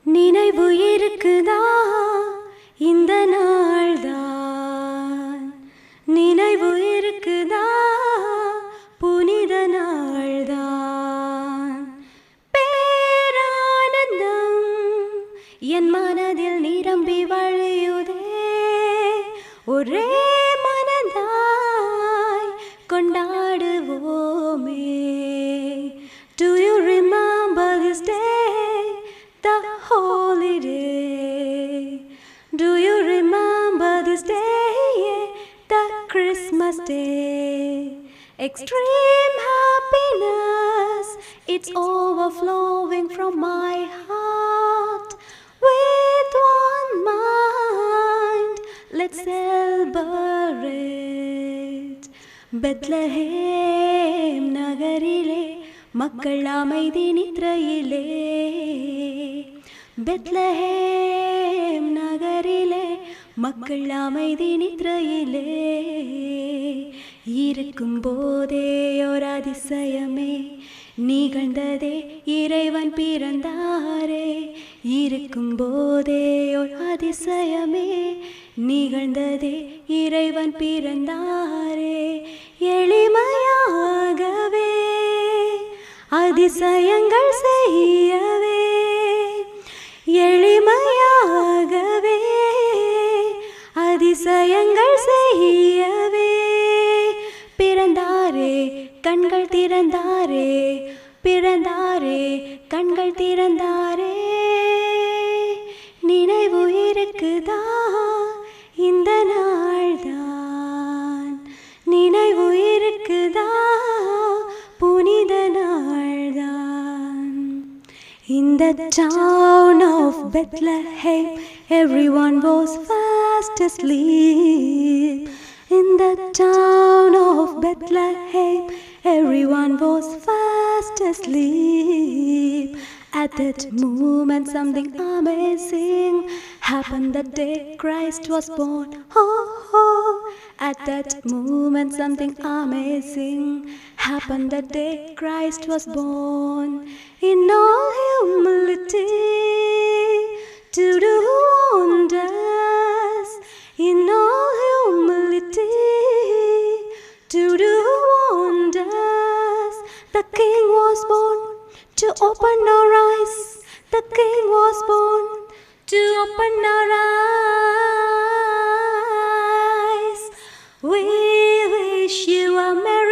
நினைவு இருக்குதா இந்த நாள்தான், நினைவு இருக்குதா புனித நாள்தான். பேரானந்தம் என் மனதில் நிரம்பி வழியுதே, ஒரே மனதாய் கொண்டாடுவோமே. Do you remember this day, the holy day? Do you remember this day, the Christmas day? Extreme happiness, it's overflowing from my heart. With one mind, let's celebrate. Bethlehem நகரிலே மக்கள் அமைதி நித்ரையிலே, பெத்லஹேம் நகரிலே மக்கள் அமைதி நித்ரையிலே. இருக்கும் போதே ஒரு அதிசயமே நிகழ்ந்ததே, இறைவன் பிறந்தாரே. இருக்கும் போதே ஒரு அதிசயமே நிகழ்ந்ததே, இறைவன் பிறந்தாரே. எளிமையாகவே அதிசயங்கள் செய்யவே, எளிமையாகவே அதிசயங்கள் செய்யவே. பிறந்தாரே கண்கள் திறந்தாரே, பிறந்தாரே கண்கள் திறந்தாரே. நினைவு இருக்குதா இந்த நாள்தான், நினைவு இருக்குதா புனித நாள்தான். In the town of Bethlehem, everyone was fast asleep. In the town of Bethlehem, everyone was fast asleep. At that moment something amazing happened. That day Christ was born. Oh, oh. At that moment something amazing happened. That day Christ was born. In all humility to do wonders, in all humility to do wonders. The King was born to open our eyes. The King was born to open our eyes. We wish you a merry